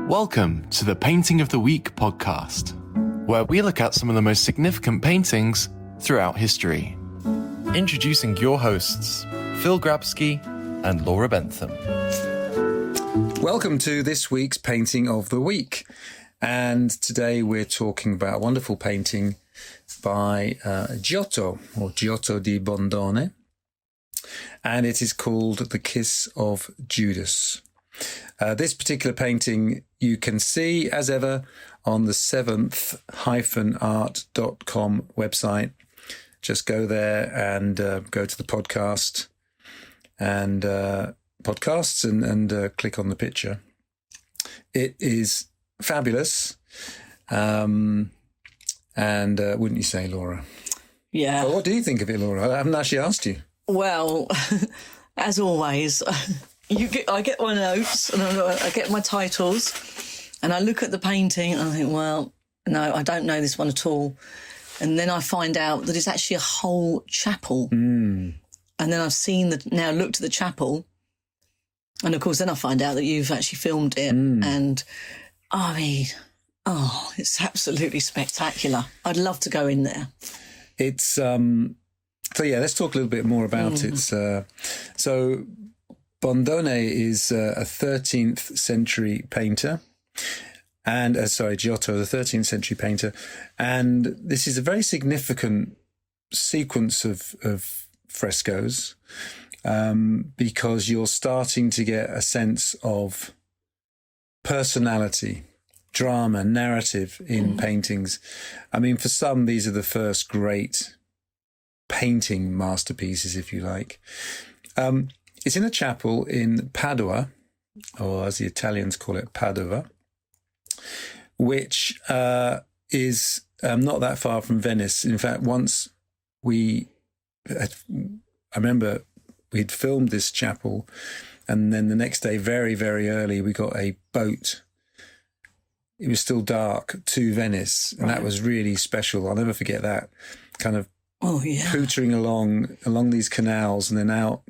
Welcome to the Painting of the Week podcast, where we look at some of the most significant paintings throughout history. Introducing your hosts, Phil Grabsky and Laura Bentham. Welcome to this week's Painting of the Week. And today we're talking about a wonderful painting by Giotto, or Giotto di Bondone. And it is called The Kiss of Judas. This particular painting you can see, as ever, on the 7th-art.com website. Just go there and go to the podcast and podcasts and click on the picture. It is fabulous. And wouldn't you say, Laura? Yeah. Well, what do you think of it, Laura? I haven't actually asked you. Well, as always, I get my notes and I get my titles and I look at the painting and I think, well, no, I don't know this one at all. And then I find out that it's actually a whole chapel. And then I've now looked at the chapel. And of course, then I find out that you've actually filmed it. And I mean, it's absolutely spectacular. I'd love to go in there. It's, so yeah, let's talk a little bit more about it. So Bondone is a 13th century painter. And, Giotto, the 13th century painter. And this is a very significant sequence of frescoes because you're starting to get a sense of personality, drama, narrative in paintings. I mean, for some, these are the first great painting masterpieces, if you like. It's in a chapel in Padua, or as the Italians call it, Padova, which is not that far from Venice. In fact, once I remember we'd filmed this chapel, and then the next day, very, very early, we got a boat. It was still dark, to Venice, and that was really special. I'll never forget that, kind of pootering along these canals and then out,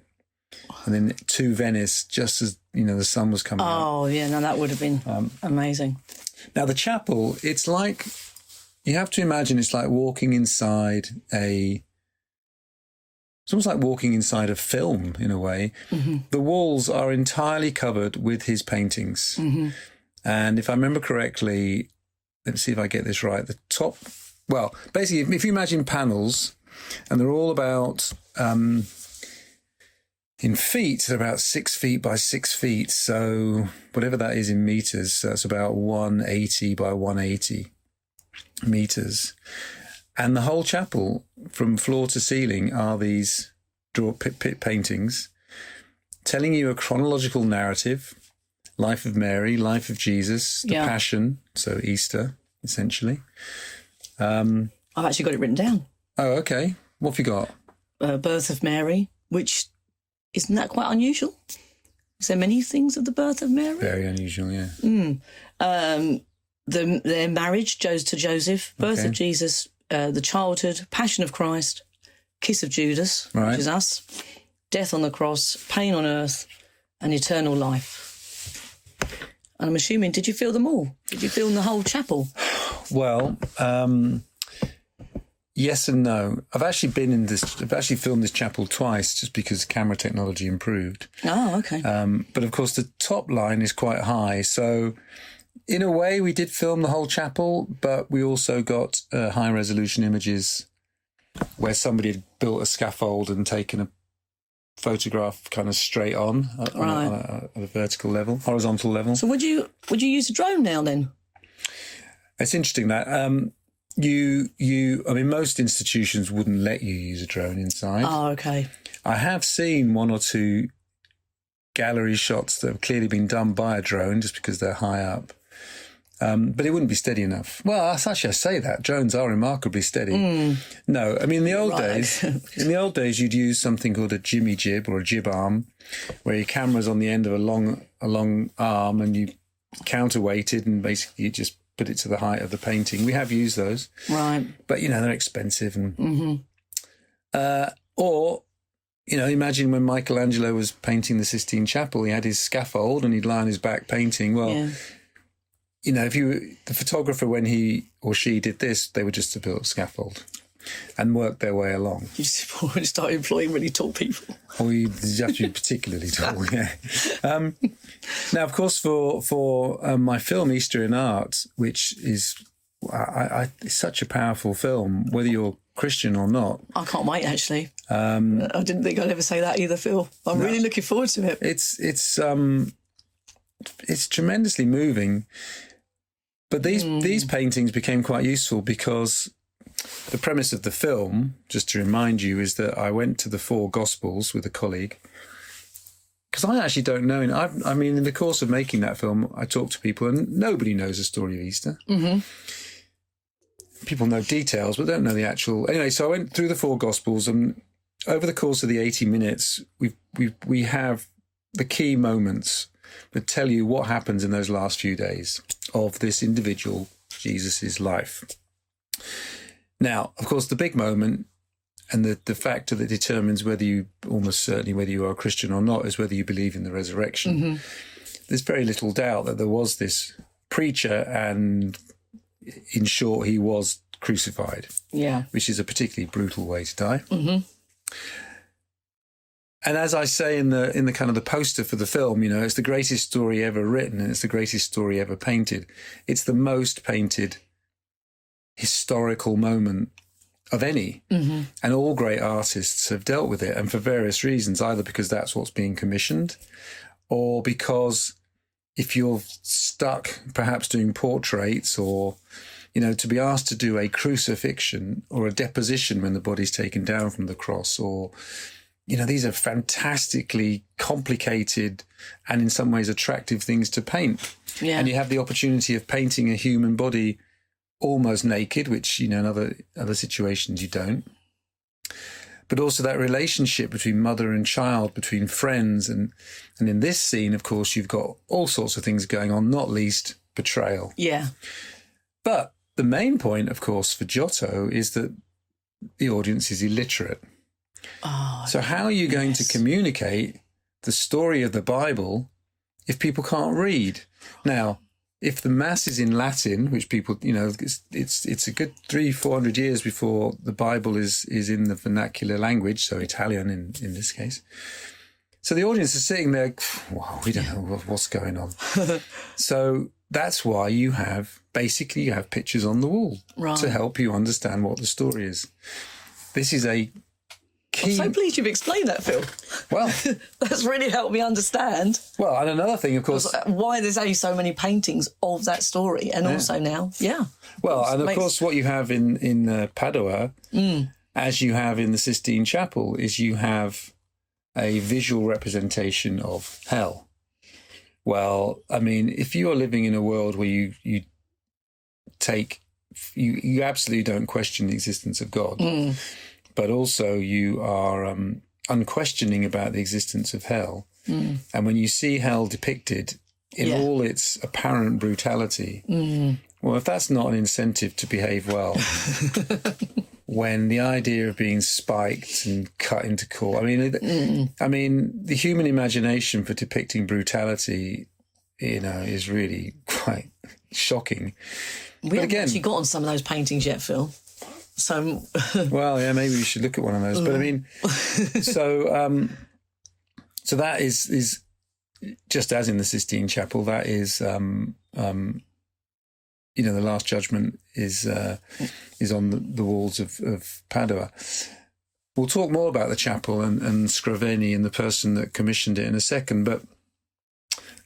and then to Venice, just as, the sun was coming up. Oh, yeah, no, that would have been amazing. Now, the chapel, it's like, you have to imagine it's like walking inside it's almost like walking inside a film in a way. The walls are entirely covered with his paintings. And if I remember correctly, let's see if I get this right, the top, well, basically, if you imagine panels, and they're all about, in feet, they're about 6 feet by 6 feet. So whatever that is in meters, that's about 180 by 180 meters. And the whole chapel, from floor to ceiling, are these paintings telling you a chronological narrative, life of Mary, life of Jesus, the Passion, so Easter, essentially. I've actually got it written down. Oh, okay. What have you got? Birth of Mary, which... Isn't that quite unusual? Is there many things of the birth of Mary? Very unusual, yeah. Their marriage, to Joseph, birth of Jesus, the childhood, Passion of Christ, Kiss of Judas, which is us, death on the cross, pain on earth, and eternal life. And I'm assuming, did you film them all? Did you film the whole chapel? Well, yes and no. I've actually filmed this chapel twice just because camera technology improved. Oh, okay. But of course, the top line is quite high. So in a way, we did film the whole chapel, but we also got high resolution images where somebody had built a scaffold and taken a photograph kind of straight on at a vertical level, horizontal level. So would you use a drone now then? It's interesting that... I mean, most institutions wouldn't let you use a drone inside. Oh, okay. I have seen one or two gallery shots that have clearly been done by a drone just because they're high up. But it wouldn't be steady enough. Well, I say that. Drones are remarkably steady. No, I mean, in the old days, you'd use something called a jimmy jib or a jib arm, where your camera's on the end of a long arm and you counterweighted and basically you just put it to the height of the painting. We have used those. Right. But, they're expensive. And or, imagine when Michelangelo was painting the Sistine Chapel, he had his scaffold and he'd lie on his back painting. Well, you know, the photographer, when he or she did this, they were just to build a scaffold and work their way along. You just start employing really tall people. Or you have to be particularly tall, yeah. Now, of course, for my film, Easter in Art, which is it's such a powerful film, whether you're Christian or not. I can't wait, actually. I didn't think I'd ever say that either, Phil. I'm really looking forward to it. It's tremendously moving. But these paintings became quite useful because the premise of the film, just to remind you, is that I went to the 4 Gospels with a colleague because I actually don't know. I mean, in the course of making that film, I talked to people and nobody knows the story of Easter. Mm-hmm. People know details, but don't know the actual. Anyway, so I went through the 4 Gospels, and over the course of the 80 minutes, we have the key moments that tell you what happens in those last few days of this individual Jesus's life. Now, of course, the big moment and the factor that determines almost certainly whether you are a Christian or not, is whether you believe in the resurrection. Mm-hmm. There's very little doubt that there was this preacher, and in short, he was crucified. Yeah, which is a particularly brutal way to die. Mm-hmm. And as I say in the kind of the poster for the film, you know, it's the greatest story ever written, and it's the greatest story ever painted. It's the most painted historical moment of any. Mm-hmm. And all great artists have dealt with it, and for various reasons, either because that's what's being commissioned, or because if you're stuck perhaps doing portraits, or, you know, to be asked to do a crucifixion or a deposition when the body's taken down from the cross, or, you know, these are fantastically complicated and in some ways attractive things to paint. Yeah. And you have the opportunity of painting a human body almost naked, which, you know, in other situations you don't. But also that relationship between mother and child, between friends. And in this scene, of course, you've got all sorts of things going on, not least betrayal. Yeah. But the main point, of course, for Giotto is that the audience is illiterate. Oh, so how are you going to communicate the story of the Bible if people can't read? Now, if the Mass is in Latin, which people, you know, it's a good 300-400 years before the Bible is in the vernacular language, so Italian in this case. So the audience is sitting there, wow, we don't know what's going on. So that's why you have pictures on the wall to help you understand what the story is. This is a key... I'm so pleased you've explained that, Phil. Well... That's really helped me understand. Well, and another thing, of course... why there's only so many paintings of that story, and also now, Well, and of course what you have in Padua, as you have in the Sistine Chapel, is you have a visual representation of hell. Well, I mean, if you are living in a world where you absolutely don't question the existence of God, but also you are unquestioning about the existence of hell. And when you see hell depicted in all its apparent brutality, well, if that's not an incentive to behave well, when the idea of being spiked and cut into core, I mean, the human imagination for depicting brutality, you know, is really quite shocking. We haven't actually got on some of those paintings yet, Phil. So, well, yeah, maybe we should look at one of those. But I mean, so that is just as in the Sistine Chapel. That is, you know, the Last Judgment is on the walls of Padua. We'll talk more about the chapel and Scroveni and the person that commissioned it in a second. But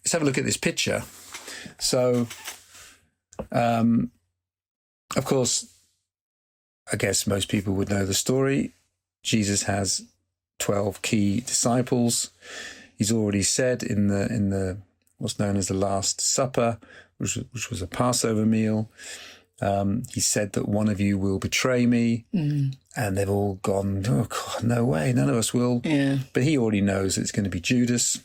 let's have a look at this picture. So, of course, I guess most people would know the story. Jesus has 12 key disciples. He's already said in the what's known as the Last Supper, which was a Passover meal, he said that one of you will betray me, and they've all gone, oh God, no way, none of us will. Yeah. But he already knows it's going to be Judas.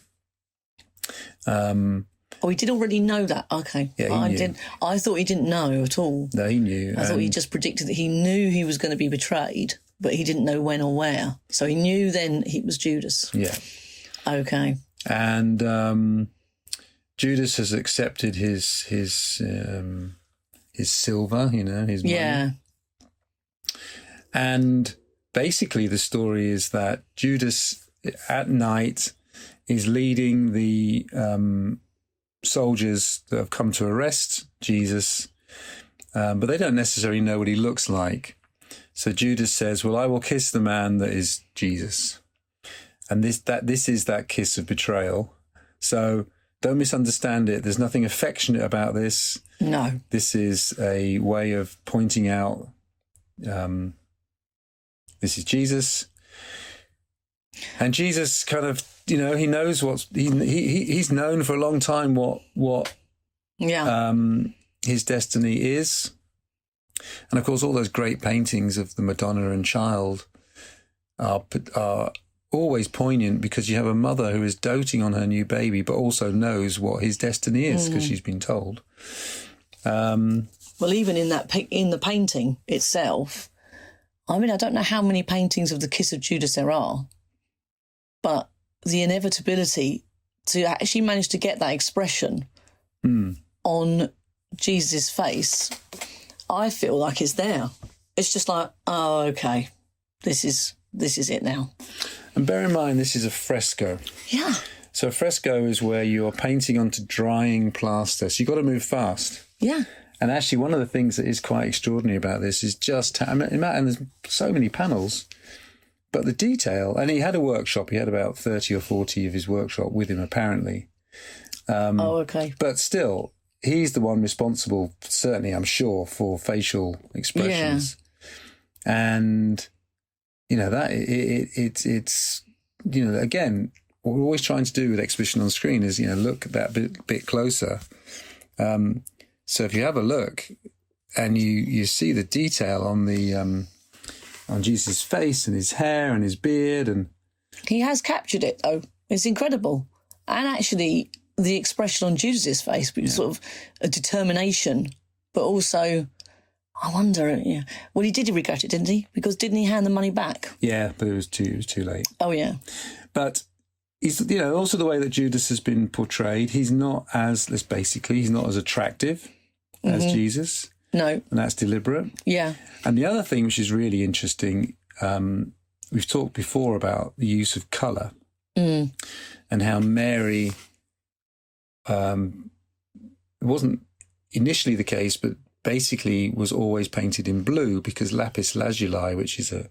Oh, he did already know that. Okay. Yeah, he knew. I thought he didn't know at all. No, he knew. I thought he just predicted that he knew he was going to be betrayed, but he didn't know when or where. So he knew then he was Judas. Yeah. Okay. And Judas has accepted his silver, his money. Yeah. And basically the story is that Judas at night is leading the soldiers that have come to arrest Jesus, but they don't necessarily know what he looks like. So Judas says, well, I will kiss the man that is Jesus. And this is that kiss of betrayal. So don't misunderstand it. There's nothing affectionate about this. No. This is a way of pointing out this is Jesus. And Jesus kind of, he knows he's known for a long time what his destiny is. And of course, all those great paintings of the Madonna and Child are always poignant because you have a mother who is doting on her new baby, but also knows what his destiny is because she's been told. Well, even in the painting itself, I mean, I don't know how many paintings of the Kiss of Judas there are, but the inevitability to actually manage to get that expression on Jesus' face, I feel like it's there. It's just like, oh, okay, this is it now. And bear in mind, this is a fresco. Yeah. So a fresco is where you're painting onto drying plaster. So you've got to move fast. Yeah. And actually, one of the things that is quite extraordinary about this is and there's so many panels, but the detail, and he had a workshop. He had about 30 or 40 of his workshop with him, apparently. Okay. But still, he's the one responsible, certainly, I'm sure, for facial expressions. Yeah. And, it's again, what we're always trying to do with exhibition on screen is, look that bit closer. So if you have a look and you see the detail on the on Jesus' face and his hair and his beard, and he has captured it though. It's incredible. And actually the expression on Judas' face, which is sort of a determination, but also I wonder, well, he did regret it, didn't he? Because didn't he hand the money back? Yeah, but it was too late. Oh yeah. But he's, also the way that Judas has been portrayed, he's not as attractive as Jesus. No. And that's deliberate. Yeah. And the other thing which is really interesting, we've talked before about the use of colour and how Mary, it wasn't initially the case, but basically was always painted in blue because lapis lazuli, which is a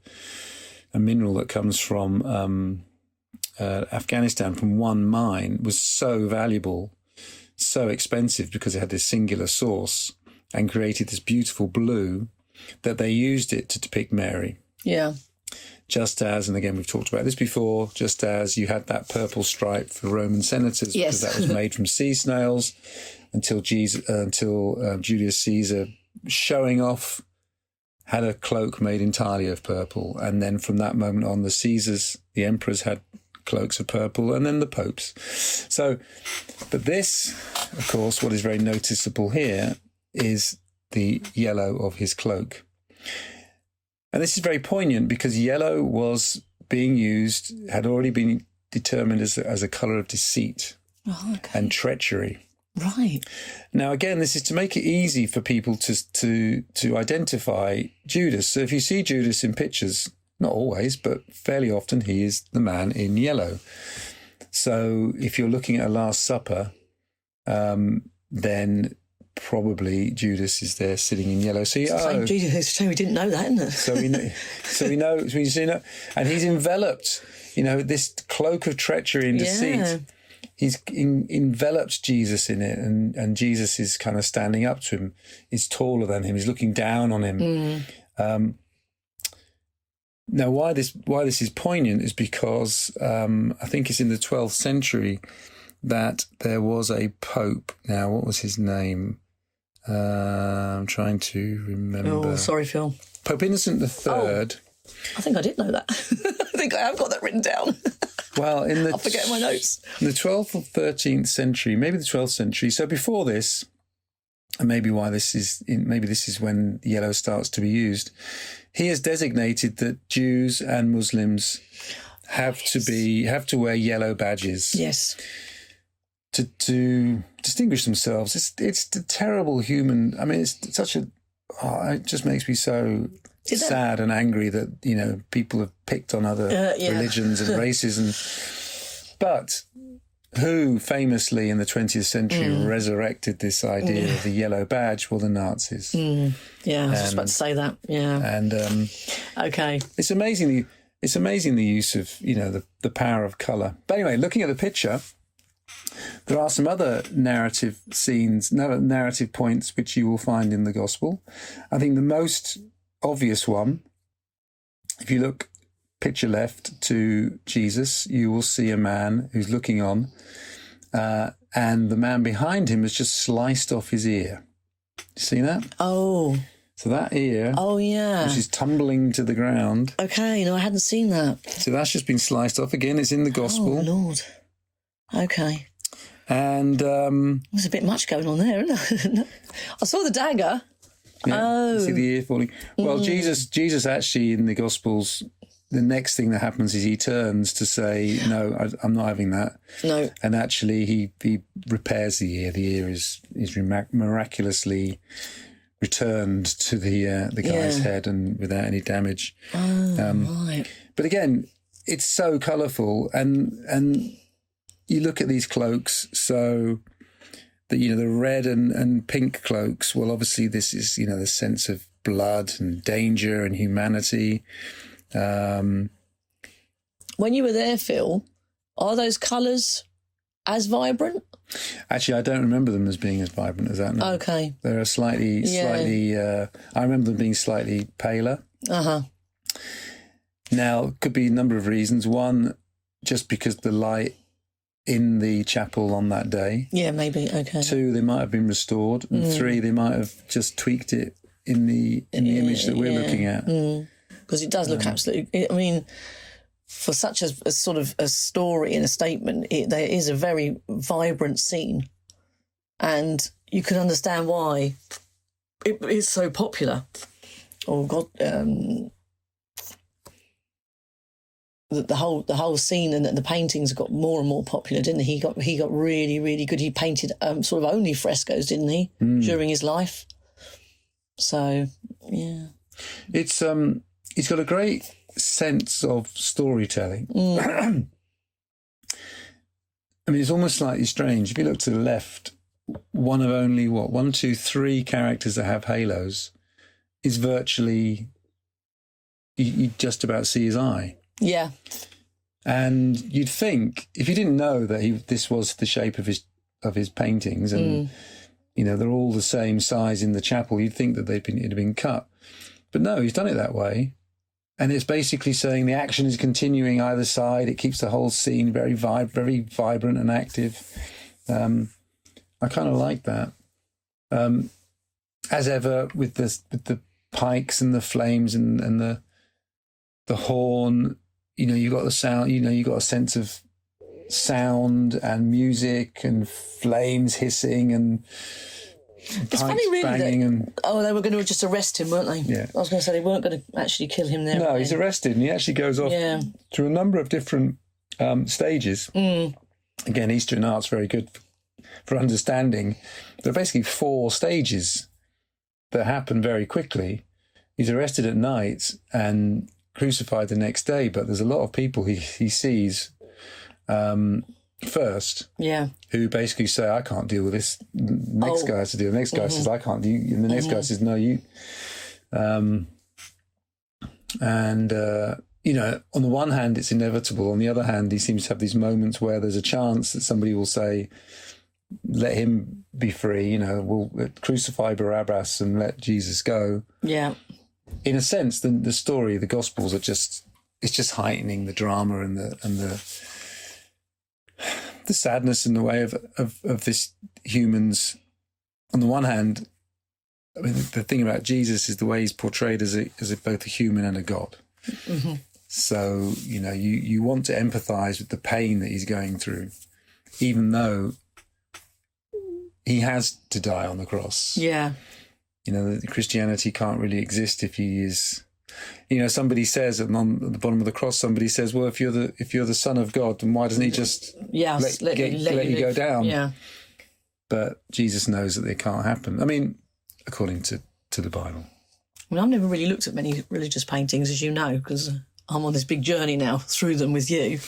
mineral that comes from Afghanistan, from one mine, was so valuable, so expensive because it had this singular source and created this beautiful blue that they used it to depict Mary. Yeah. Just as, and again, we've talked about this before, just as you had that purple stripe for Roman senators because that was made from sea snails until Julius Caesar, showing off, had a cloak made entirely of purple. And then from that moment on, the emperors had cloaks of purple, and then the popes. So, but this, of course, what is very noticeable here is the yellow of his cloak. And this is very poignant because yellow was being used, had already been determined as a colour of deceit and treachery. Right. Now, again, this is to make it easy for people to identify Judas. So if you see Judas in pictures, not always, but fairly often, he is the man in yellow. So if you're looking at a Last Supper, then probably Judas is there sitting in yellow. So Jesus, we didn't know that, isn't it? so we know, and he's enveloped, this cloak of treachery and deceit. Yeah. He's enveloped Jesus in it, and Jesus is kind of standing up to him. He's taller than him. He's looking down on him. Now, why this is poignant is because I think it's in the 12th century that there was a pope. Now, what was his name? I'm trying to remember. Oh, sorry, Phil. Pope Innocent III. I think I did know that. I think I have got that written down. Well, I'll forget my notes. In the 12th or 13th century, maybe the 12th century. So before this, and maybe this is when yellow starts to be used. He has designated that Jews and Muslims have to wear yellow badges. Yes. to distinguish themselves. It's the terrible human. I mean, it's such a. Oh, it just makes me so sad and angry that, you know, people have picked on other religions and races, but who famously in the 20th century resurrected this idea of the yellow badge? Well, the Nazis. Yeah, I was just about to say that. Yeah. And okay, it's amazing the use of, you know, the power of colour. But anyway, looking at the picture, there are some other narrative scenes, narrative points which you will find in the Gospel. I think the most obvious one, if you look picture left to Jesus, you will see a man who's looking on, and the man behind him has just sliced off his ear. You see that? Oh. So that ear, which is tumbling to the ground. Okay, no, I hadn't seen that. So that's just been sliced off. Again, it's in the Gospel. Oh, Lord. Okay. And there's a bit much going on there, isn't there? I saw the dagger. Yeah, you see the ear falling. Well, Jesus actually in the Gospels, the next thing that happens is he turns to say, "No, I'm not having that." No. And actually, he repairs the ear. The ear is miraculously returned to the guy's head and without any damage. Right. But again, it's so colourful, and you look at these cloaks, so that, you know, the red and pink cloaks. Well, obviously, this is, you know, the sense of blood and danger and humanity. When you were there, Phil, are those colours as vibrant? Actually, I don't remember them as being as vibrant as that. No. Okay. They're slightly. I remember them being slightly paler. Now, could be a number of reasons. One, just because the light in the chapel on that day. Yeah, maybe. Okay. Two, they might have been restored. And three, they might have just tweaked it in the image that we're looking at. Because it does look absolutely. I mean, for such a sort of a story and a statement, there is a very vibrant scene, and you can understand why it is so popular. Oh God. The whole scene and the paintings got more and more popular, didn't he? He got really, really good. He painted sort of only frescoes, didn't he, during his life? So yeah, it's he's got a great sense of storytelling. I mean, it's almost slightly strange. If you look to the left, one of only one, two, three characters that have halos is virtually you just about see his eye. Yeah. And you'd think, if you didn't know that this was the shape of his paintings, and you know they're all the same size in the chapel, you'd think that it had been cut. But no, he's done it that way, and it's basically saying the action is continuing either side. It keeps the whole scene very vibrant and active. I kind of like that. As ever with the pikes and the flames and the horn. You know, you got the sound, you know, you got a sense of sound and music and flames hissing and it's funny, really, banging they were going to just arrest him, weren't they? Yeah. I was going to say they weren't going to actually kill him there. No, he's arrested and he actually goes off through a number of different stages. Again, Eastern art's very good for understanding. There are basically 4 stages that happen very quickly. He's arrested at night and crucified the next day, but there's a lot of people he sees first, who basically say, "I can't deal with this." Next guy has to deal. The next guy says, "I can't do," and the next guy says, "No, you." You know, on the one hand, it's inevitable. On the other hand, he seems to have these moments where there's a chance that somebody will say, "Let him be free." You know, we'll crucify Barabbas and let Jesus go. Yeah. In a sense, the story, the Gospels are just heightening the drama and the sadness in the way of this humans. On the one hand, I mean, the thing about Jesus is the way he's portrayed as both a human and a God. So, you know, you want to empathise with the pain that he's going through, even though he has to die on the cross. Yeah. You know, Christianity can't really exist if he is You know, somebody says at the bottom of the cross, somebody says, well, if you're the Son of God, then why doesn't he just let you go down? Yeah. But Jesus knows that it can't happen. I mean, according to the Bible. I mean, I've never really looked at many religious paintings, as you know, because I'm on this big journey now through them with you.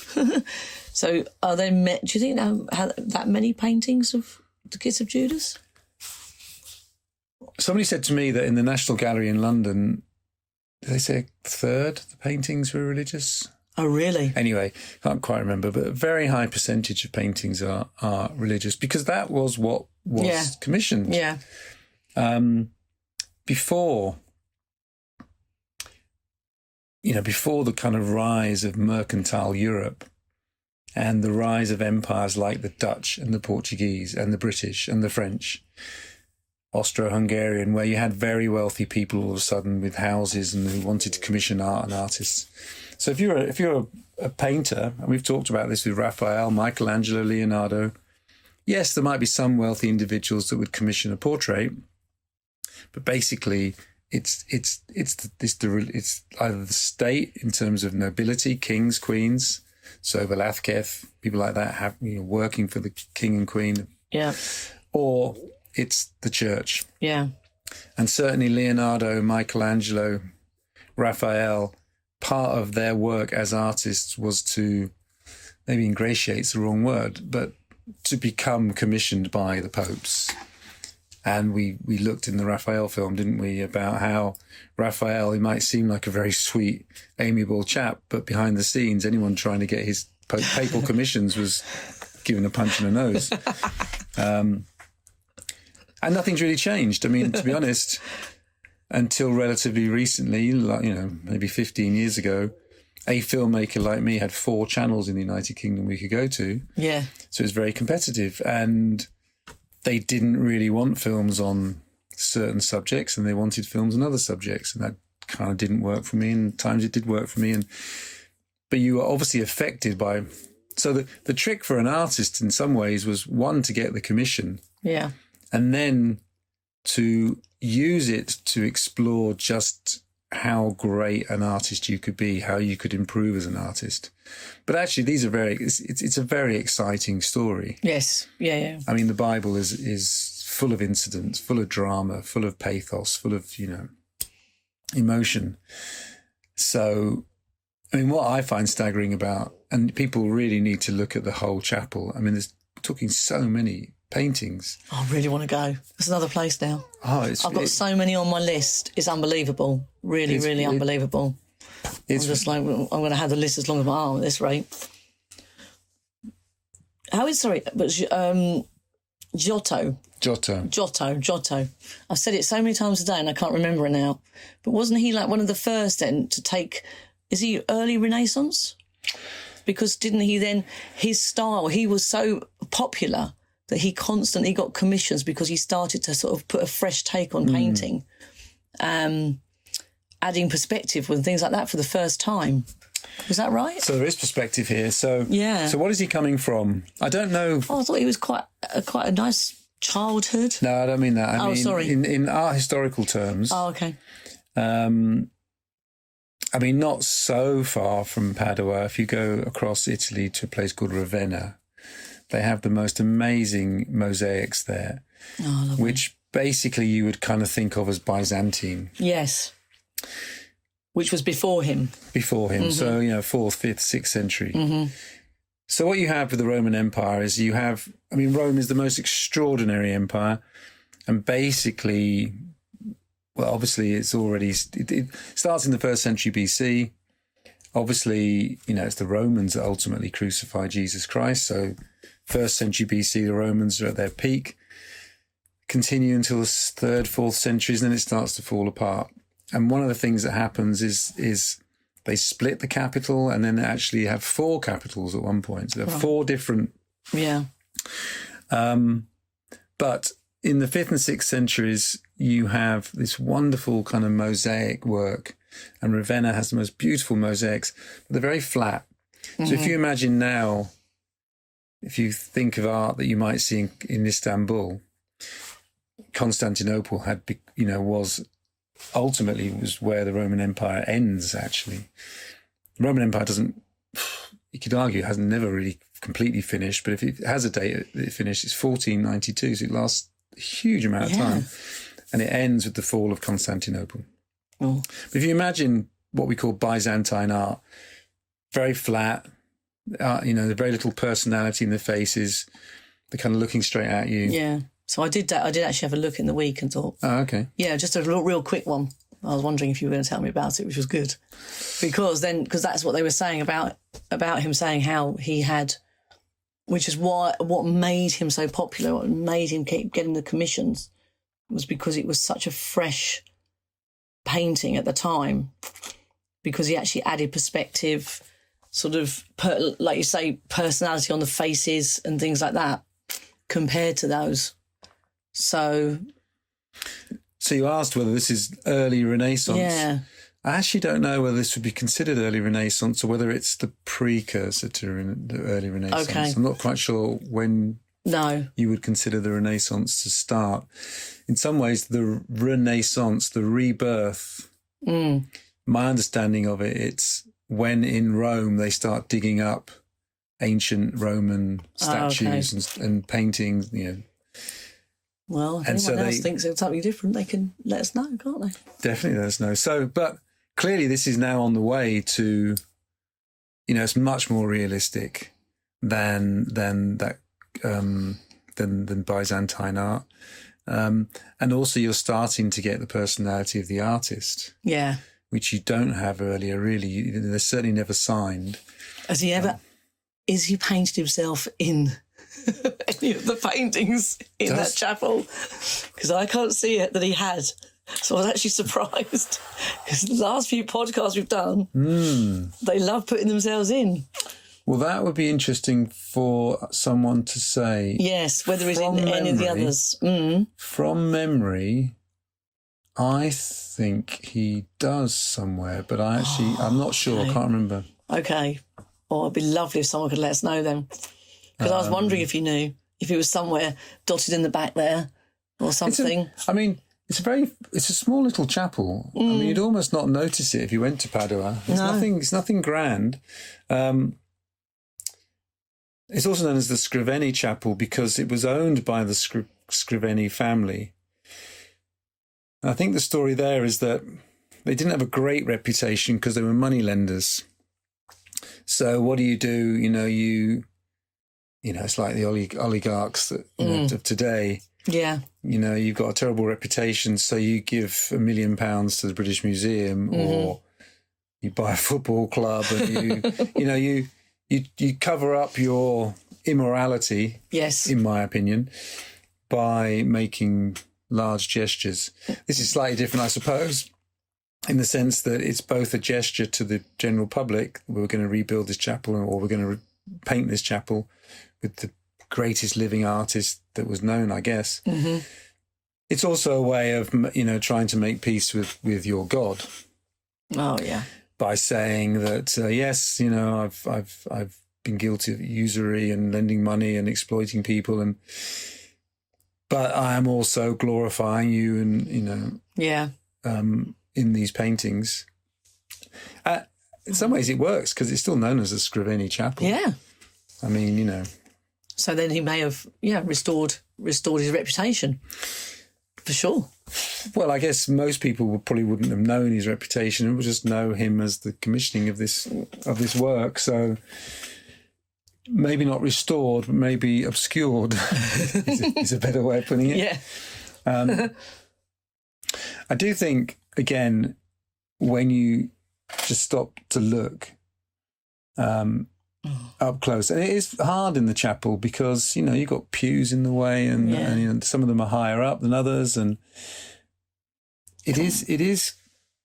So are there, do you think that many paintings of the Kiss of Judas? Somebody said to me that in the National Gallery in London, did they say a third of the paintings were religious? Oh, really? Anyway, can't quite remember, but a very high percentage of paintings are religious, because that was what was commissioned. Yeah. Before the kind of rise of mercantile Europe and the rise of empires like the Dutch and the Portuguese and the British and the French, Austro-Hungarian, where you had very wealthy people all of a sudden with houses and who wanted to commission art and artists. So if you're a painter, and we've talked about this with Raphael, Michelangelo, Leonardo, yes, there might be some wealthy individuals that would commission a portrait, but basically it's either the state in terms of nobility, kings, queens, so Velázquez, people like that working for the king and queen, or it's the church. Yeah. And certainly Leonardo, Michelangelo, Raphael, part of their work as artists was to, maybe ingratiate's the wrong word, but to become commissioned by the popes. And we looked in the Raphael film, didn't we, about how Raphael, he might seem like a very sweet, amiable chap, but behind the scenes, anyone trying to get his papal commissions was given a punch in the nose. And nothing's really changed. I mean, to be honest, until relatively recently, maybe 15 years ago, a filmmaker like me had 4 channels in the United Kingdom we could go to. Yeah. So it was very competitive. And they didn't really want films on certain subjects, and they wanted films on other subjects. And that kind of didn't work for me. And at times it did work for me. But you were obviously affected by... So the trick for an artist in some ways was, one, to get the commission. Yeah. And then to use it to explore just how great an artist you could be, how you could improve as an artist. But actually, it's a very exciting story. Yes. Yeah. I mean, the Bible is full of incidents, full of drama, full of pathos, full of, emotion. So, I mean, what I find staggering about, and people really need to look at the whole chapel. I mean, there's talking so many paintings. I really want to go. There's another place now. Oh, I've got so many on my list. It's unbelievable. Really unbelievable. I'm just like, I'm going to have the list as long as my arm at this rate. Giotto. I've said it so many times today and I can't remember it now. But wasn't he like one of the first then to take, is he early Renaissance? Because didn't he then, his style, he was so popular that he constantly got commissions because he started to sort of put a fresh take on painting, adding perspective and things like that for the first time. Was that right? So there is perspective here. So yeah. So what is he coming from? I don't know. Oh, I thought he was quite a nice childhood. No, I don't mean that. I mean, sorry. In art historical terms. Oh, okay. I mean, not so far from Padua. If you go across Italy to a place called Ravenna, they have the most amazing mosaics there, which basically you would kind of think of as Byzantine. Yes. Which was before him. Mm-hmm. So, 4th, 5th, 6th century. Mm-hmm. So what you have with the Roman Empire is Rome is the most extraordinary empire. And basically, well, obviously it starts in the 1st century BC. Obviously, it's the Romans that ultimately crucify Jesus Christ. So 1st century BC, the Romans are at their peak, continue until the 3rd, 4th centuries, and then it starts to fall apart. And one of the things that happens is they split the capital and then actually have 4 capitals at one point. So there are 4 different... Yeah. But in the 5th and 6th centuries, you have this wonderful kind of mosaic work. And Ravenna has the most beautiful mosaics, but they're very flat. Mm-hmm. So if you imagine now, if you think of art that you might see in Istanbul, Constantinople was ultimately was where the Roman Empire ends, actually. The Roman Empire doesn't, you could argue, has never really completely finished, but if it has a date that it finished, it's 1492, so it lasts a huge amount of time. And it ends with the fall of Constantinople. Oh. But if you imagine what we call Byzantine art, very flat, there's very little personality in the faces, they're kind of looking straight at you. Yeah. So I did actually have a look in the week and thought, Oh, okay. yeah, just a real quick one. I was wondering if you were going to tell me about it, which was good. Because that's what they were saying about him, saying how he had, which is what made him so popular, what made him keep getting the commissions, was because it was such a fresh painting at the time, because he actually added perspective, sort of, like you say, personality on the faces and things like that, compared to those. So you asked whether this is early Renaissance. Yeah. I actually don't know whether this would be considered early Renaissance or whether it's the precursor to the early Renaissance. Okay. I'm not quite sure when you would consider the Renaissance to start. In some ways, the Renaissance, the rebirth, my understanding of it, it's when in Rome they start digging up ancient Roman statues and paintings, Well, if anyone else thinks it's something different, they can let us know, can't they? Definitely let us know. So, but clearly this is now on the way to, it's much more realistic than Byzantine art. And also you're starting to get the personality of the artist. Yeah. Which you don't have earlier, really. They're certainly never signed. Has he ever, is he painted himself in any of the paintings in that chapel? Because I can't see it that he had. So I was actually surprised, because the last few podcasts we've done, they love putting themselves in. Well, that would be interesting for someone to say. Yes, whether he's in any of the others. From memory, I think he does somewhere, but I'm not sure. I can't remember. Okay. Oh, it'd be lovely if someone could let us know then. Because I was wondering if you knew, if it was somewhere dotted in the back there or something. It's a small little chapel. I mean, you'd almost not notice it if you went to Padua. It's nothing grand. It's also known as the Scriveni Chapel because it was owned by the Scriveni family. And I think the story there is that they didn't have a great reputation because they were moneylenders. So what do? It's like the oligarchs of today. Yeah. You've got a terrible reputation, so you give £1 million to the British Museum, or you buy a football club, and you cover up your immorality. Yes, in my opinion, by making large gestures. This is slightly different, I suppose, in the sense that it's both a gesture to the general public. We're going to rebuild this chapel, or we're going to paint this chapel with the greatest living artist that was known, I guess. Mm-hmm. It's also a way of, trying to make peace with your God. Oh, yeah. By saying that, yes, I've been guilty of usury and lending money and exploiting people, but I am also glorifying you and, in these paintings. In some ways it works because it's still known as the Scriveni Chapel. Yeah. I mean, So then he may have, restored his reputation, for sure. Well, I guess most people probably wouldn't have known his reputation and would just know him as the commissioning of this work. So maybe not restored, but maybe obscured is a better way of putting it. Yeah. I do think, again, when you just stop to look up close, and it is hard in the chapel because you've got pews in the way, and some of them are higher up than others, and it is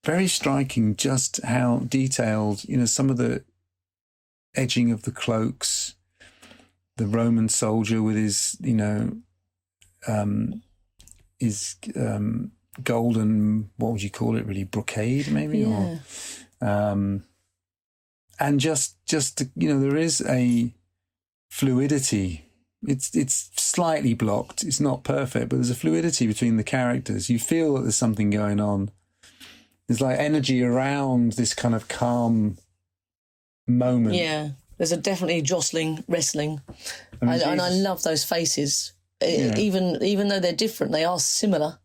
very striking just how detailed some of the edging of the cloaks, the Roman soldier with his golden, what would you call it, really, brocade maybe? Yeah. And just there is a fluidity. It's slightly blocked. It's not perfect, but there's a fluidity between the characters. You feel that there's something going on there's like energy around this kind of calm moment. Yeah, there's a definitely jostling, wrestling, I mean, and I Jesus- love those faces. Yeah. Even though they're different, they are similar.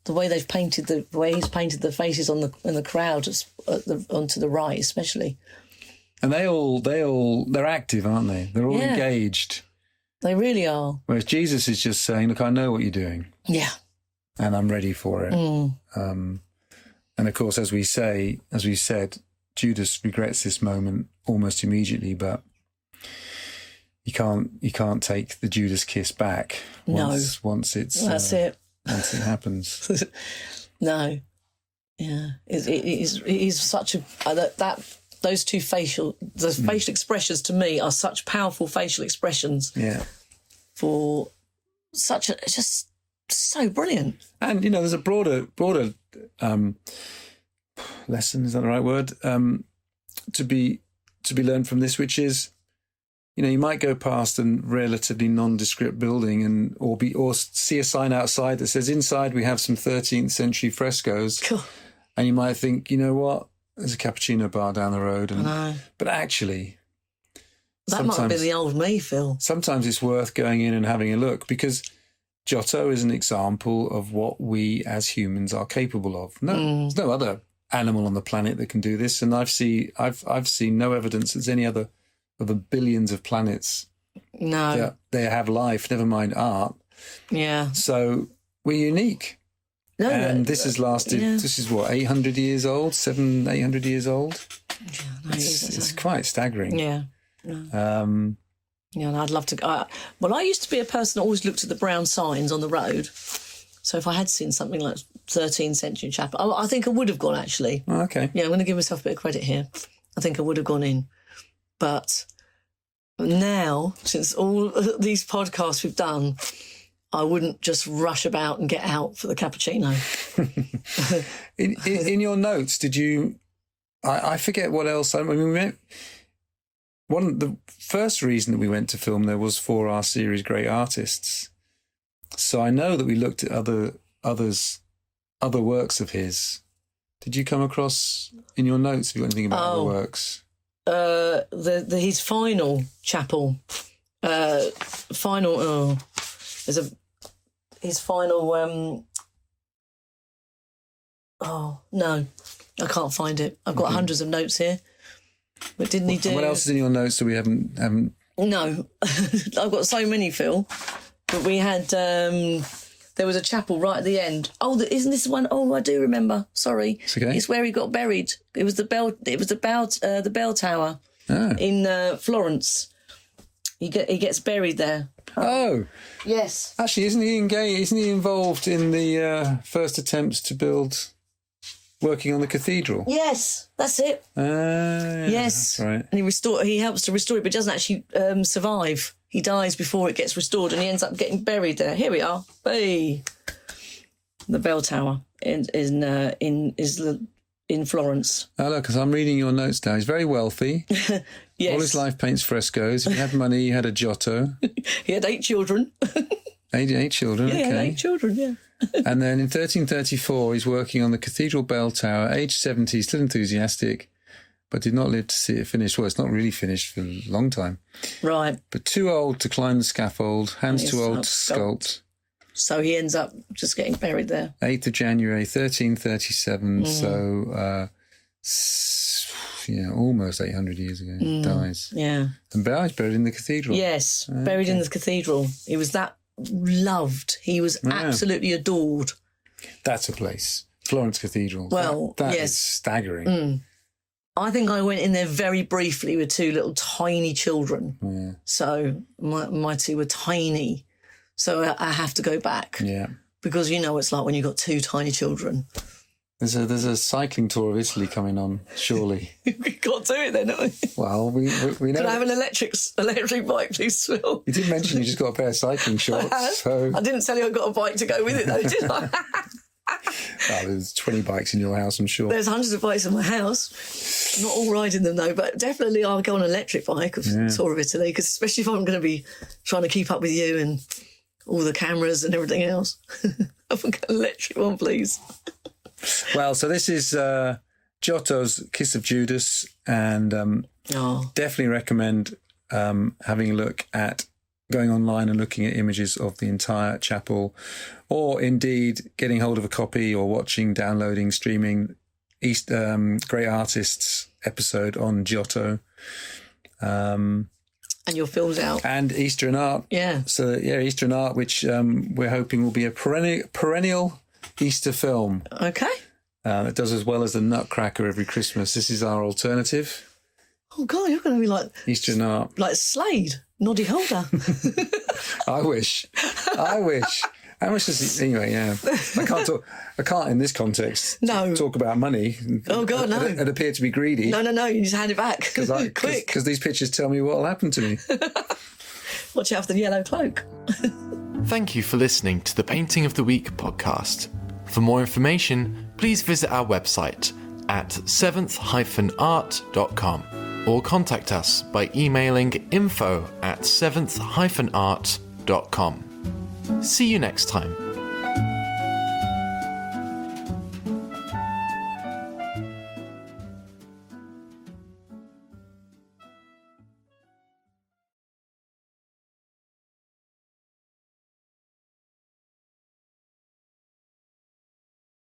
The way they've painted the way he's painted the faces on the in the crowd onto the right, especially. And they're active, aren't they? They're all Yeah. engaged. They really are. Whereas Jesus is just saying, look, I know what you're doing Yeah. and I'm ready for it. And of course, as we said, Judas regrets this moment almost immediately, but you can't take the Judas kiss back once it's That's it. once it happens. No. Yeah. It is such a those two facial expressions to me are such powerful facial expressions Yeah. for such a it's just so brilliant. And there's a broader lesson, is that the right word? To be learned from this, which is, you might go past a relatively nondescript building or see a sign outside that says inside we have some 13th century frescoes, Cool. and you might think, you know what, there's a cappuccino bar down the road, No. but actually, That might have been the old me, Phil. sometimes it's worth going in and having a look, because Giotto is an example of what we as humans are capable of. There's no other animal on the planet that can do this, and I've seen no evidence there's any other of the billions of planets No. that they have life, never mind art. Yeah. So we're unique. No, And this has lasted, yeah. this is what, 800 years old, 800 years old? No, It's quite staggering. yeah. Um, Yeah, and I'd love to. I used to be a person that always looked at the brown signs on the road. So if I had seen something like 13th century chapel, I think I would have gone, actually. okay. Yeah, I'm going to give myself a bit of credit here. I think I would have gone in. But now, since all these podcasts we've done, I wouldn't just rush about and get out for the cappuccino. In your notes, did you? I forget what else. I mean, the first reason that we went to film there was for our series Great Artists. So I know that we looked at other works of his. Did you come across in your notes? Have you got anything about other works? His final chapel, his final. Oh no, I can't find it. I've got hundreds of notes here. But didn't he do? What else is in your notes that we haven't? No, I've got so many, Phil. But we had there was a chapel right at the end. Oh, isn't this one? Oh, I do remember. Sorry, It's okay. It's where he got buried. It was the bell tower in Florence. He gets buried there. Oh, Yes. actually, isn't he engaged? Isn't he involved in the first attempts to build, working on the cathedral? Yes, that's it. Yes, Yes. that's right. And he helps to restore it, but doesn't actually survive. He dies before it gets restored, and he ends up getting buried there. Here we are. Hey, the bell tower in Florence. Oh, look, because I'm reading your notes now. He's very wealthy. Yes, All his life paints frescoes. If he had money, he had a Giotto. he had 8 children. Eight children, Yeah, he had okay. 8 children. Yeah. And then in 1334, he's working on the cathedral bell tower, age 70, still enthusiastic, but did not live to see it finished. Well, it's not really finished for a long time. Right. But too old to climb the scaffold, hands Yes, too old I'll to sculpt. So he ends up just getting buried there. 8th of January, 1337. Mm. So, almost 800 years ago, he dies. Yeah. And he's buried in the cathedral. Yes, buried in the cathedral. He was that loved. He was absolutely adored. That's a place. Florence Cathedral. Well, that yes. is staggering. I think I went in there very briefly with 2 little tiny children. Yeah. So my 2 were tiny. So I have to go back Yeah. because you know what it's like when you've got 2 tiny children. There's a cycling tour of Italy coming on, surely. We've got to do it then, haven't we? Well, we know. Can I have an electric bike, please, Phil? You did mention you just got a pair of cycling shorts. So I didn't tell you I got a bike to go with it, though, did I? there's 20 bikes in your house, I'm sure. There's hundreds of bikes in my house. Not all riding them, though, but definitely I'll go on an electric bike of tour of Italy, because especially if I'm going to be trying to keep up with you and all the cameras and everything else. I've got an electric one, please. Well, so this is Giotto's Kiss of Judas, and definitely recommend having a look at going online and looking at images of the entire chapel, or indeed getting hold of a copy or watching, downloading, streaming Great Artists episode on Giotto. And your film's out. And Easter in Art. Yeah. So, Easter in Art, which we're hoping will be a perennial Easter film. Okay. It does as well as the Nutcracker every Christmas. This is our alternative. Oh, God, you're going to be like... Easter in Art. Like Slade, Noddy Holder. I wish. How much does it... Anyway, yeah. I can't in this context talk about money. Oh, God, no. And appear to be greedy. No, you just hand it back. Quick. Because these pictures tell me what will happen to me. Watch out for the yellow cloak. Thank you for listening to the Painting of the Week podcast. For more information, please visit our website at seventh-art.com or contact us by emailing info@seventh-art.com. See you next time.